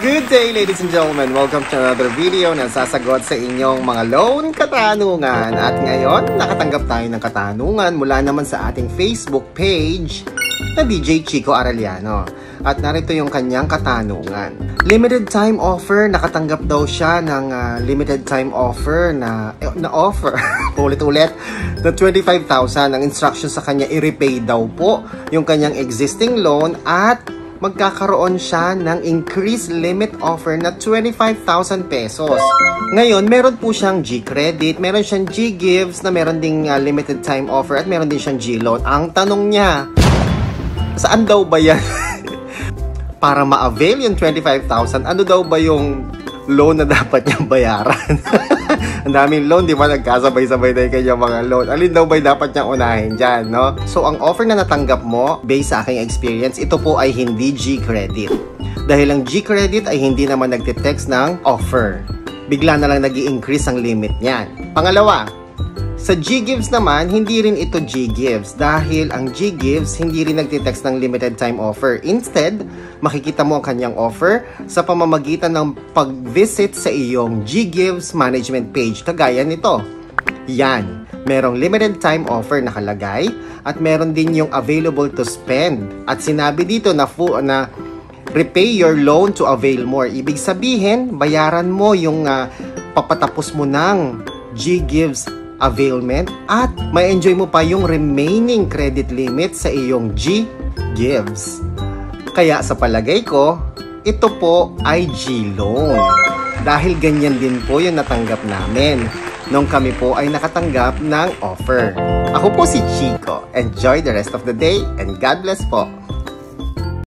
Good day, ladies and gentlemen. Welcome to another video na sasagot sa inyong mga loan katanungan. At ngayon, nakatanggap tayo ng katanungan mula naman sa ating Facebook page na DJ Chico Arellano. At narito yung kanyang katanungan. Limited time offer, nakatanggap daw siya ng limited time offer na offer, ulit-ulit, na 25,000. Ang instruction sa kanya, i-repay daw po yung kanyang existing loan at magkakaroon siya ng increased limit offer na 25,000 pesos. Ngayon, meron po siyang G-Credit, meron siyang G-Gives na meron ding limited time offer at meron din siyang G-Loan. Ang tanong niya, saan daw ba yan? Para ma-avail yung 25,000, ano daw ba yung loan na dapat niyang bayaran? Ang daming loan, di ba? Nagkasabay-sabay na yung kanyang mga loan. Alin daw ba dapat niyang unahin dyan, no? So, ang offer na natanggap mo, based sa aking experience, ito po ay hindi G-Credit. Dahil ang G-Credit ay hindi naman nagtitext ng offer. Bigla na lang nag-i-increase ang limit niyan. Pangalawa, sa G-Gives naman, hindi rin ito G-Gives dahil ang G-Gives hindi rin nagtitext ng limited time offer. Instead, makikita mo ang kanyang offer sa pamamagitan ng pag-visit sa iyong G-Gives management page. Kagaya nito. Yan. Merong limited time offer nakalagay at meron din yung available to spend. At sinabi dito na repay your loan to avail more. Ibig sabihin, bayaran mo yung papatapos mo ng G-Gives availment at may enjoy mo pa yung remaining credit limit sa iyong G-Gives. Kaya sa palagay ko, ito po ay G-Loan. Dahil ganyan din po yung natanggap namin nung kami po ay nakatanggap ng offer. Ako po si Chico. Enjoy the rest of the day and God bless po.